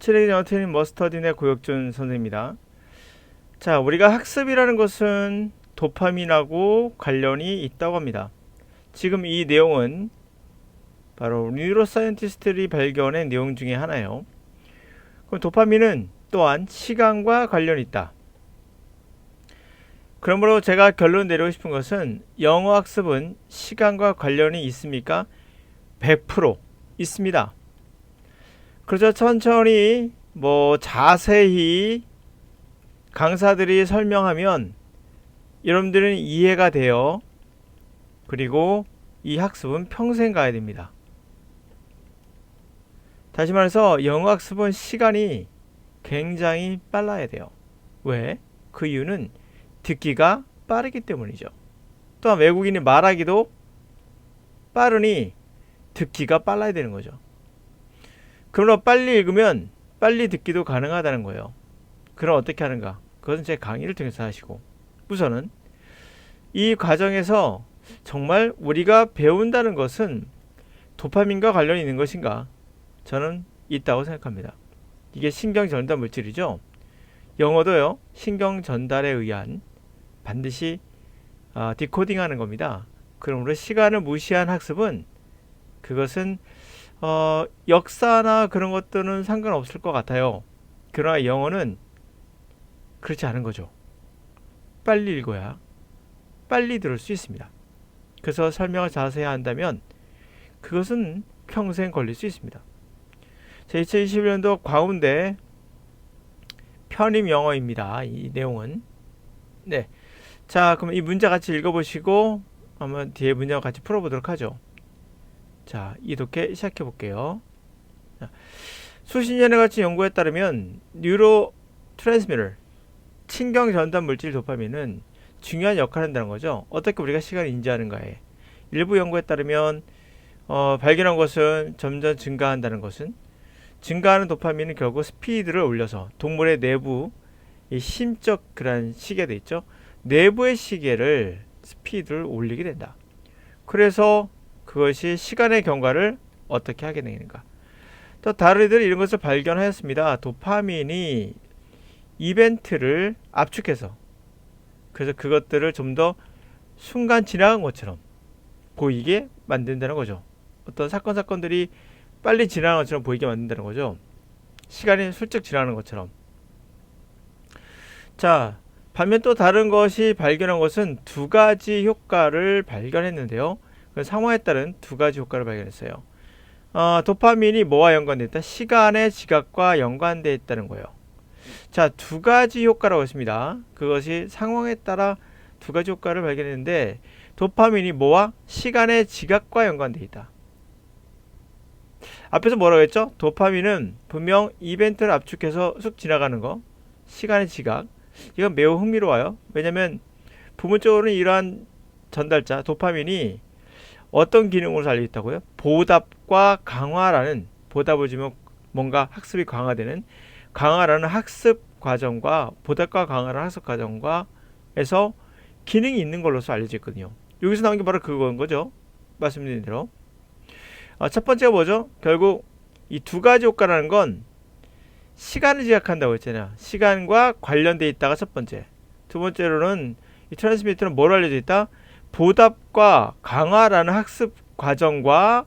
칠레기 영어트레이닝 머스터딘의 고혁준 선생입니다. 자, 우리가 학습이라는 것은 도파민하고 관련이 있다고 합니다. 지금 이 내용은 바로 뉴로사이언티스트들이 발견한 내용 중에 하나예요. 그럼 도파민은 또한 시간과 관련이 있다. 그러므로 제가 결론 내리고 싶은 것은 영어 학습은 시간과 관련이 있습니까? 100% 있습니다. 그래서 천천히 자세히 강사들이 설명하면 여러분들은 이해가 돼요. 그리고 이 학습은 평생 가야 됩니다. 다시 말해서 영어 학습은 시간이 굉장히 빨라야 돼요. 왜? 그 이유는 듣기가 빠르기 때문이죠. 또한 외국인이 말하기도 빠르니 듣기가 빨라야 되는 거죠. 그러나 빨리 읽으면 빨리 듣기도 가능하다는 거예요. 그럼 어떻게 하는가? 그것은 제 강의를 통해서 하시고, 우선은 이 과정에서 정말 우리가 배운다는 것은 도파민과 관련이 있는 것인가? 저는 있다고 생각합니다. 이게 신경 전달 물질이죠. 영어도요, 신경 전달에 의한 반드시 디코딩하는 겁니다. 그러므로 시간을 무시한 학습은 그것은 역사나 그런 것들은 상관없을 것 같아요. 그러나 영어는 그렇지 않은 거죠. 빨리 읽어야 빨리 들을 수 있습니다. 그래서 설명을 자세히 한다면 그것은 평생 걸릴 수 있습니다. 제 2021년도 과운대 편입 영어입니다. 이 내용은. 네. 자, 그럼 이 문제 같이 읽어보시고 한번 뒤에 문제와 같이 풀어보도록 하죠. 자, 이독해 시작해 볼게요. 수십 년에 걸친 연구에 따르면 뉴로 트랜스미터, 신경 전달 물질 도파민은 중요한 역할을 한다는 거죠. 어떻게 우리가 시간을 인지하는가에. 일부 연구에 따르면 발견한 것은 점점 증가한다는 것은, 증가하는 도파민은 결국 스피드를 올려서 동물의 내부 이 심적 그런 시계도 있죠. 내부의 시계를 스피드를 올리게 된다. 그래서 그것이 시간의 경과를 어떻게 하게 되는가. 또 다른 이들이 이런 것을 발견하였습니다. 도파민이 이벤트를 압축해서, 그래서 그것들을 좀 더 순간 지나간 것처럼 보이게 만든다는 거죠. 어떤 사건들이 빨리 지나가는 것처럼 보이게 만든다는 거죠. 시간이 슬쩍 지나가는 것처럼. 자, 반면 또 다른 것이 발견한 것은 두 가지 효과를 발견했는데요. 그 상황에 따른 두 가지 효과를 발견했어요. 도파민이 뭐와 연관되어 있다? 시간의 지각과 연관되어 있다는 거예요. 자, 두 가지 효과라고 했습니다. 그것이 상황에 따라 두 가지 효과를 발견했는데 도파민이 뭐와? 시간의 지각과 연관되어 있다. 앞에서 뭐라고 했죠? 도파민은 분명 이벤트를 압축해서 쑥 지나가는 거, 시간의 지각. 이건 매우 흥미로워요. 왜냐면 부분적으로는 이러한 전달자 도파민이 어떤 기능으로 달려 있다고요? 보답과 강화라는, 보답을 주면 뭔가 학습이 강화되는, 강화라는 학습 과정과 보답과 강화라는 학습 과정과에서 기능이 있는 걸로서 알려져 있거든요. 여기서 나온 게 바로 그건 거죠. 말씀드린 대로. 첫 번째가 뭐죠? 결국 이 두 가지 효과라는 건 시간을 지각한다고 했잖아요. 시간과 관련돼 있다가 첫 번째. 두 번째로는 이 트랜스미터는 뭘 알려져 있다? 보답과 강화라는 학습 과정과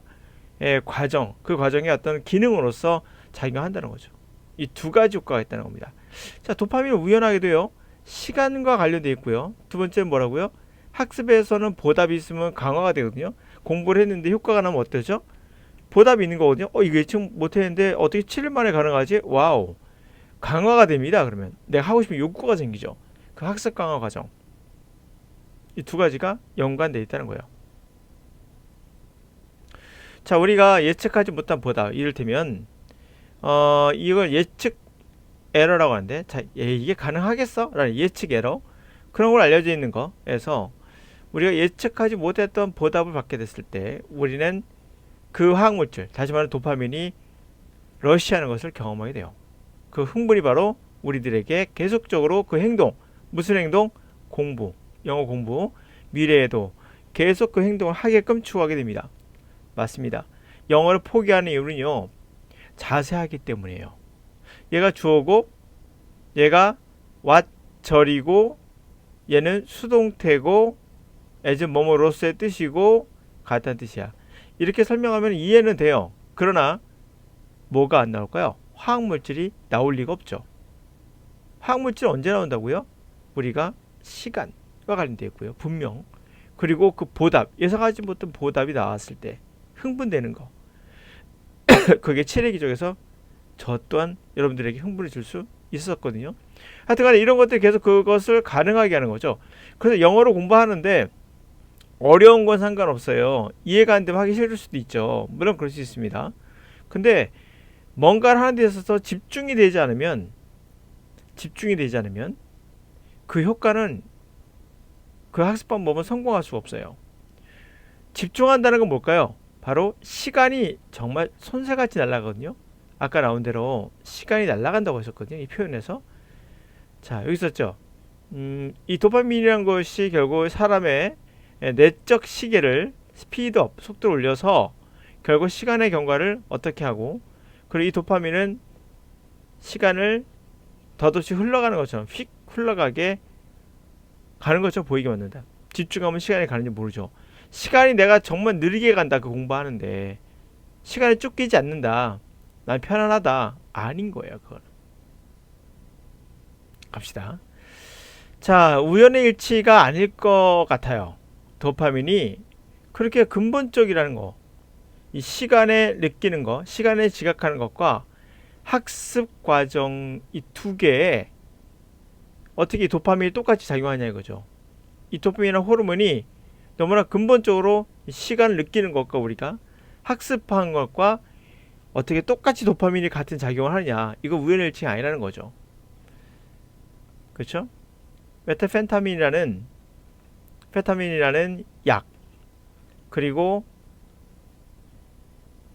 과정, 그 과정의 어떤 기능으로서 작용한다는 거죠. 이 두 가지 효과가 있다는 겁니다. 자, 도파민은 우연하게도요, 시간과 관련돼 있고요. 두 번째는 뭐라고요? 학습에서는 보답이 있으면 강화가 되거든요. 공부를 했는데 효과가 나면 어떠죠? 보답이 있는 거거든요. 이거 예측 못했는데 어떻게 7일 만에 가능하지? 와우. 강화가 됩니다. 그러면 내가 하고 싶은 욕구가 생기죠. 그 학습 강화 과정. 이 두 가지가 연관되어 있다는 거예요. 자, 우리가 예측하지 못한 보답, 이를테면 이걸 예측 에러라고 하는데, 자, 이게 가능하겠어? 라는 예측 에러, 그런 걸 알려져 있는 거에서 우리가 예측하지 못했던 보답을 받게 됐을 때 우리는 그 화학물질, 다시 말해 도파민이 러시하는 것을 경험하게 돼요. 그 흥분이 바로 우리들에게 계속적으로 그 행동, 무슨 행동? 공부, 영어 공부, 미래에도 계속 그 행동을 하게끔 추구하게 됩니다. 맞습니다. 영어를 포기하는 이유는요, 자세하기 때문이에요. 얘가 주어고 얘가 what 절이고 얘는 수동태고 as 뭐뭐로서의 뜻이고 같다는 뜻이야. 이렇게 설명하면 이해는 돼요. 그러나 뭐가 안 나올까요? 화학물질이 나올 리가 없죠. 화학물질 언제 나온다고요? 우리가 시간과 관련되어 있고요. 분명. 그리고 그 보답, 예상하지 못한 보답이 나왔을 때 흥분되는 거. 그게 칠레기족에서 저 또한 여러분들에게 흥분을 줄 수 있었거든요. 하여튼간에 이런 것들 계속 그것을 가능하게 하는 거죠. 그래서 영어로 공부하는데 어려운 건 상관없어요. 이해가 안 되면 하기 싫을 수도 있죠. 물론 그럴 수 있습니다. 근데 뭔가를 하는 데 있어서 집중이 되지 않으면 그 효과는 그 학습 방법은 성공할 수가 없어요. 집중한다는 건 뭘까요? 바로 시간이 정말 손살같이 날아가거든요. 아까 나온 대로 시간이 날아간다고 했었거든요. 이 표현에서. 자, 여기 있었죠. 이 도파민이라는 것이 결국 사람의 내적 시계를 스피드업, 속도를 올려서 결국 시간의 경과를 어떻게 하고, 그리고 이 도파민은 시간을 더없이 흘러가는 것처럼 휙 흘러가게 가는 것처럼 보이게 만든다. 집중하면 시간이 가는지 모르죠. 시간이 내가 정말 느리게 간다. 그 공부하는데 시간이 쫓기지 않는다. 난 편안하다. 아닌 거예요. 그건. 갑시다. 자, 우연의 일치가 아닐 것 같아요. 도파민이 그렇게 근본적이라는 거, 이 시간에 느끼는 거, 시간에 지각하는 것과 학습 과정 이 두 개에 어떻게 도파민이 똑같이 작용하냐 이거죠. 이 도파민이라는 호르몬이 너무나 근본적으로 시간을 느끼는 것과 우리가 학습한 것과 어떻게 똑같이 도파민이 같은 작용을 하느냐, 이거 우연의 일치가 아니라는 거죠. 그렇죠? 메타펜타민이라는 약, 그리고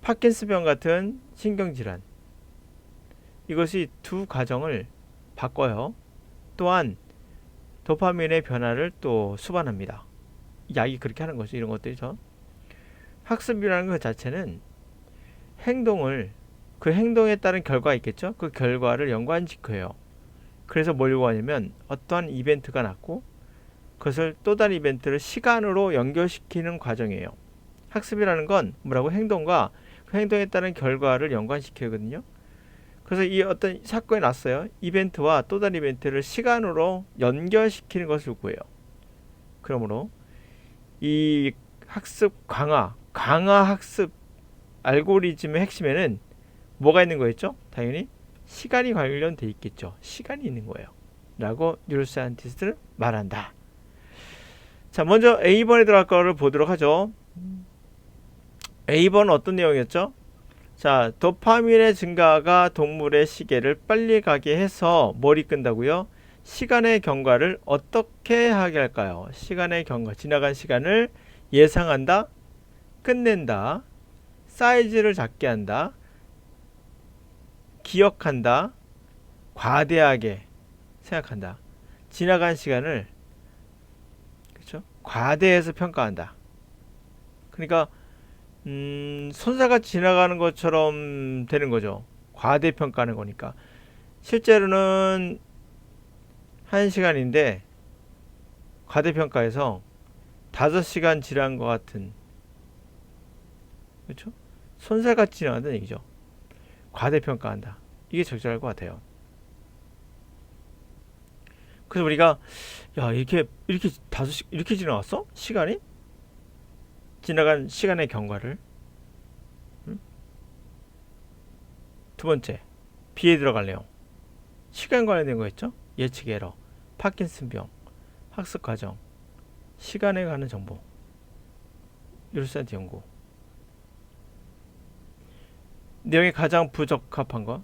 파킨슨병 같은 신경질환, 이것이 두 과정을 바꿔요. 또한 도파민의 변화를 또 수반합니다. 약이 그렇게 하는 거죠. 이런 것들이죠. 학습이라는 것 자체는 행동을, 그 행동에 따른 결과가 있겠죠. 그 결과를 연관짓고요. 그래서 뭘 요구하냐면 어떠한 이벤트가 났고 그것을 또 다른 이벤트를 시간으로 연결시키는 과정이에요. 학습이라는 건 뭐라고? 행동과 그 행동에 따른 결과를 연관시키거든요. 그래서 이 어떤 사건이 났어요. 이벤트와 또 다른 이벤트를 시간으로 연결시키는 것을 요구해요. 그러므로 이 학습 강화 학습 알고리즘의 핵심에는 뭐가 있는 거였죠? 당연히 시간이 관련돼 있겠죠. 시간이 있는 거예요. 라고 뉴로사이언티스트는 말한다. 자, 먼저 A번에 들어갈 거를 보도록 하죠. A번은 어떤 내용이었죠? 자, 도파민의 증가가 동물의 시계를 빨리 가게 해서 뭘 이끈다고요? 시간의 경과를 어떻게 하게 할까요? 시간의 경과, 지나간 시간을 예상한다, 끝낸다, 사이즈를 작게 한다, 기억한다, 과대하게 생각한다. 지나간 시간을, 그렇죠? 과대해서 평가한다. 그러니까 손살같이 지나가는 것처럼 되는 거죠. 과대평가하는 거니까. 실제로는 1시간인데 과대평가해서 5시간 지난 것 같은, 그렇죠? 손살같이 지나간다는 얘기죠. 과대평가한다. 이게 적절할 것 같아요. 그래서 우리가 이렇게 5시 이렇게 지나갔어? 시간이? 지나간 시간의 경과를. 두 번째, B에 들어갈 내용. 시간 관련된 거였죠? 예측 에러, 파킨슨병, 학습 과정, 시간에 관한 정보, 뉴로사이언스 연구. 내용이 가장 부합하는 거.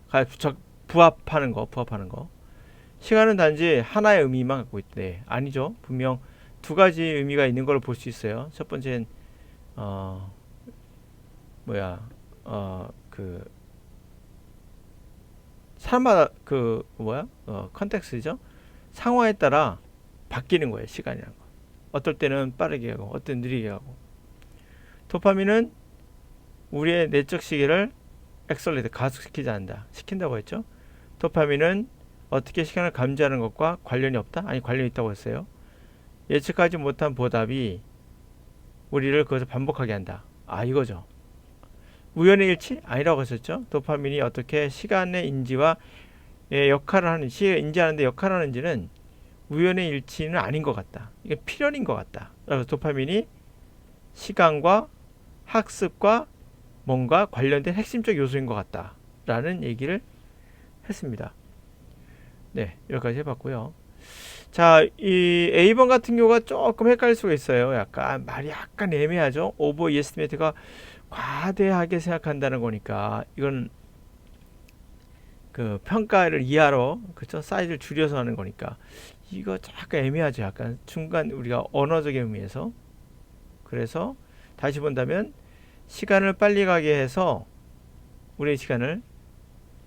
시간은 단지 하나의 의미만 갖고 있대. 아니죠. 분명 두 가지 의미가 있는 걸 볼 수 있어요. 첫 번째는 사람마다 컨텍스트죠. 상황에 따라 바뀌는 거예요. 시간이라는 거. 어떨 때는 빠르게 가고, 어떨 때는 느리게 가고. 도파민은 우리의 내적 시계를 엑셀레이트, 가속시키지 않는다. 시킨다고 했죠. 도파민은 어떻게 시간을 감지하는 것과 관련이 없다? 아니, 관련이 있다고 했어요. 예측하지 못한 보답이 우리를 그것을 반복하게 한다. 아, 이거죠. 우연의 일치? 아니라고 했었죠. 도파민이 어떻게 시간의 인지와 역할을 하는, 시에 인지하는데 역할을 하는지는 우연의 일치는 아닌 것 같다. 이게 필연인 것 같다. 그래서 도파민이 시간과 학습과 뭔가 관련된 핵심적 요소인 것 같다. 라는 얘기를 했습니다. 네, 여기까지 해봤고요. 자, 이 A번 같은 경우가 조금 헷갈릴 수가 있어요. 약간 말이 약간 애매하죠. 오버 이에스티메이트가 과대하게 생각한다는 거니까 이건 그 평가를 이하로, 그쵸, 사이즈를 줄여서 하는 거니까 이거 약간 애매하죠. 약간 중간 우리가 언어적인 의미에서. 그래서 다시 본다면 시간을 빨리 가게 해서 우리의 시간을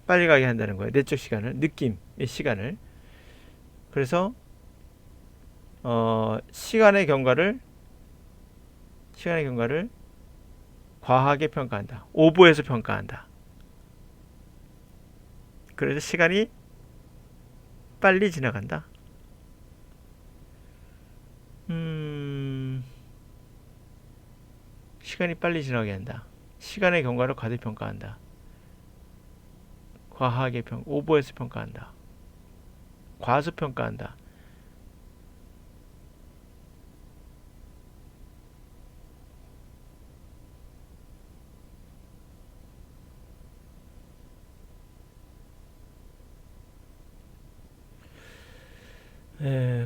빨리 가게 한다는 거예요. 내적 시간을, 느낌의 시간을. 그래서 시간의 경과를 과하게 평가한다. 오버해서 평가한다. 그래서 시간이 빨리 지나간다. 시간이 빨리 지나게 한다. 시간의 경과를 과대평가한다. 과하게 오버해서 평가한다. 과소평가한다.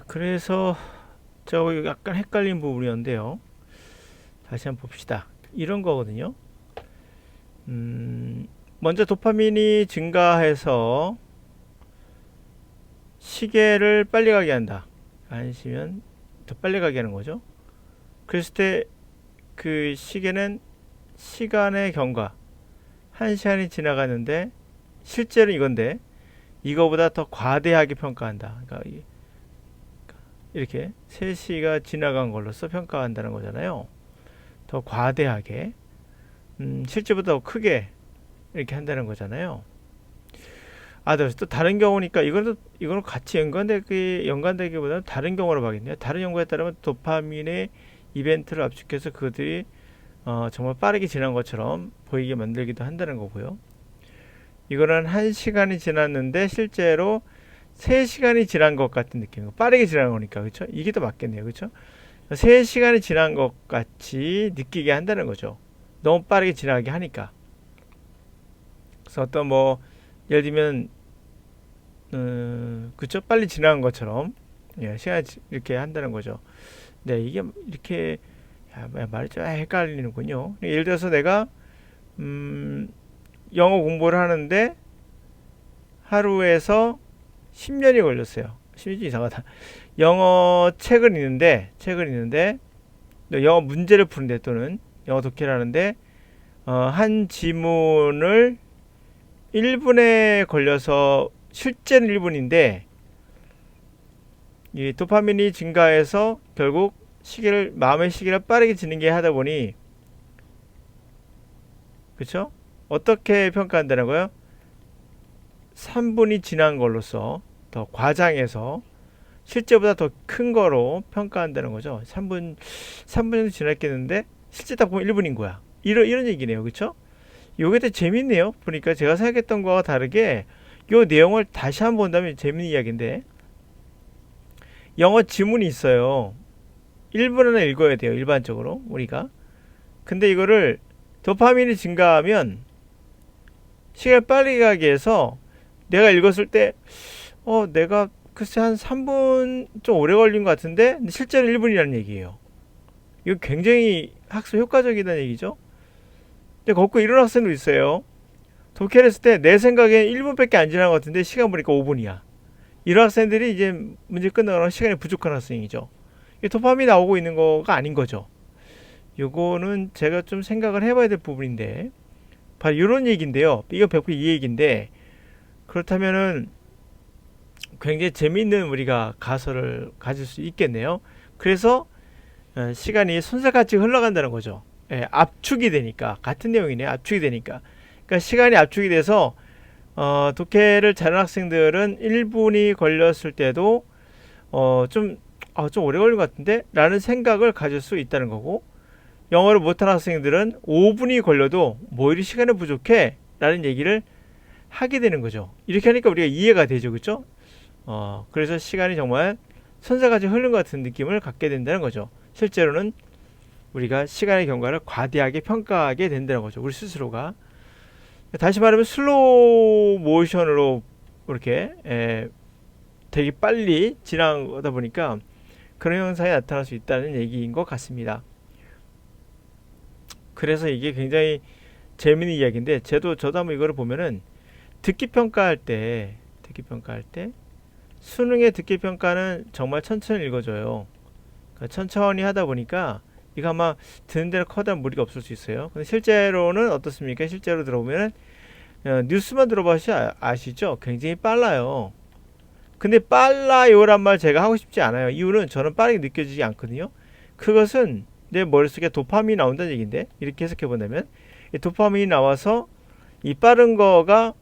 그래서 저 약간 헷갈린 부분이었는데요. 다시 한번 봅시다. 이런 거거든요. 먼저 도파민이 증가해서 시계를 빨리 가게 한다. 안시면 더 빨리 가게 하는 거죠. 그랬을 때 그 시계는 시간의 경과, 1시간이 지나가는데 실제로 이건데 이거보다 더 과대하게 평가한다. 그러니까 이렇게 3시가 지나간 걸로써 평가한다는 거잖아요. 더 과대하게, 실제보다 더 크게 이렇게 한다는 거잖아요. 아, 또 다른 경우니까 이거는 같이 연관되기보다는 다른 경우로 봐야겠네요. 다른 연구에 따르면 도파민의 이벤트를 압축해서 그들이 정말 빠르게 지난 것처럼 보이게 만들기도 한다는 거고요. 이거는 1시간이 지났는데 실제로 3시간이 지난 것 같은 느낌. 빠르게 지나는 거니까, 그렇죠? 이게 더 맞겠네요, 그렇죠? 3시간이 지난 것 같이 느끼게 한다는 거죠. 너무 빠르게 지나게 하니까. 그래서 어떤 예를 들면 그쵸? 빨리 지나간 것처럼 시간 이렇게 한다는 거죠. 네, 이게 이렇게 말이 좀 헷갈리는군요. 예를 들어서 내가 영어 공부를 하는데 하루에서 10년이 걸렸어요. 10년이 이상하다. 영어 책을 읽는데 영어 문제를 푸는데 또는 영어 독해를 하는데 한 지문을 1분에 걸려서 실제는 1분인데 이 도파민이 증가해서 결국 마음의 시계를 빠르게 지는게 하다 보니, 그쵸? 어떻게 평가한다는 거예요? 3분이 지난 걸로써 더 과장해서 실제보다 더 큰 거로 평가한다는 거죠. 3분 정도 지났겠는데 실제 딱 보면 1분인 거야. 이런 얘기네요. 그쵸? 요게 되게 재밌네요. 보니까 제가 생각했던 거와 다르게 요 내용을 다시 한번 본다면 재밌는 이야기인데, 영어 지문이 있어요. 1분 안에 읽어야 돼요. 일반적으로 우리가. 근데 이거를 도파민이 증가하면 시간을 빨리 가게 해서 내가 읽었을 때 내가 글쎄 한 3분 좀 오래 걸린 것 같은데 근데 실제로 1분이라는 얘기예요. 이거 굉장히 학습 효과적이라는 얘기죠. 근데 거꾸로 이런 학생도 있어요. 독해를 했을 때 내 생각엔 1분밖에 안 지난 것 같은데 시간 보니까 5분이야. 이런 학생들이 이제 문제 끝나거나 시간이 부족한 학생이죠. 도파민이 나오고 있는 거가 아닌 거죠. 요거는 제가 좀 생각을 해봐야 될 부분인데 바로 이런 얘기인데요. 이거 100% 이 얘기인데, 그렇다면은 굉장히 재미있는 우리가 가설을 가질 수 있겠네요. 그래서 시간이 손살같이 흘러간다는 거죠. 압축이 되니까. 같은 내용이네요. 압축이 되니까. 그러니까 시간이 압축이 돼서 독해를 잘하는 학생들은 1분이 걸렸을 때도 좀 오래 걸린 것 같은데? 라는 생각을 가질 수 있다는 거고, 영어를 못하는 학생들은 5분이 걸려도 뭐 이리 시간이 부족해? 라는 얘기를 하게 되는 거죠. 이렇게 하니까 우리가 이해가 되죠. 그쵸? 그래서 시간이 정말 선사같이 흐른 것 같은 느낌을 갖게 된다는 거죠. 실제로는 우리가 시간의 경과를 과대하게 평가하게 된다는 거죠. 우리 스스로가. 다시 말하면 슬로우 모션으로 이렇게 되게 빨리 지나가다 보니까 그런 현상이 나타날 수 있다는 얘기인 것 같습니다. 그래서 이게 굉장히 재미있는 이야기인데 저도 한번 이거를 보면은 듣기 평가할 때 수능의 듣기 평가는 정말 천천히 읽어줘요. 그러니까 천천히 하다 보니까 이거 아마 듣는 데는 커다란 무리가 없을 수 있어요. 근데 실제로는 어떻습니까? 실제로 들어보면은 뉴스만 들어봐시 아시죠? 굉장히 빨라요. 근데 빨라요란 말 제가 하고 싶지 않아요. 이유는 저는 빠르게 느껴지지 않거든요. 그것은 내 머릿속에 도파민이 나온다는 얘기인데, 이렇게 해석해 본다면 이 도파민이 나와서 이 빠른 거가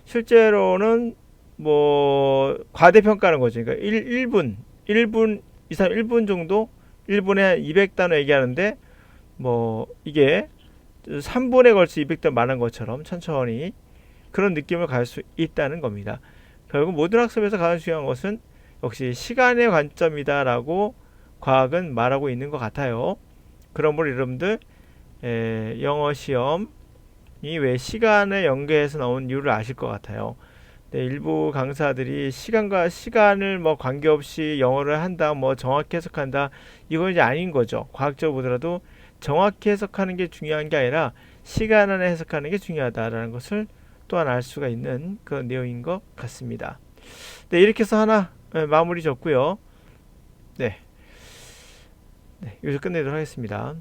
실제로는 뭐 과대평가하는 거죠. 그러니까 1분 이상 1분 정도 1분에 200단어 얘기하는데 뭐 이게 3분에 걸쳐 200단어 말한 것처럼 천천히 그런 느낌을 가질 수 있다는 겁니다. 결국 모든 학습에서 가장 중요한 것은 역시 시간의 관점이다라고 과학은 말하고 있는 것 같아요. 그러므로 여러분들 영어 시험이 왜 시간에 연계해서 나온 이유를 아실 것 같아요. 네, 일부 강사들이 시간을 뭐 관계없이 영어를 한다, 뭐 정확히 해석한다, 이건 이제 아닌 거죠. 과학적으로 보더라도 정확히 해석하는 게 중요한 게 아니라 시간 안에 해석하는 게 중요하다라는 것을 또한 알 수가 있는 그런 내용인 것 같습니다. 네, 이렇게 해서 하나 마무리 졌고요. 네, 여기서 끝내도록 하겠습니다.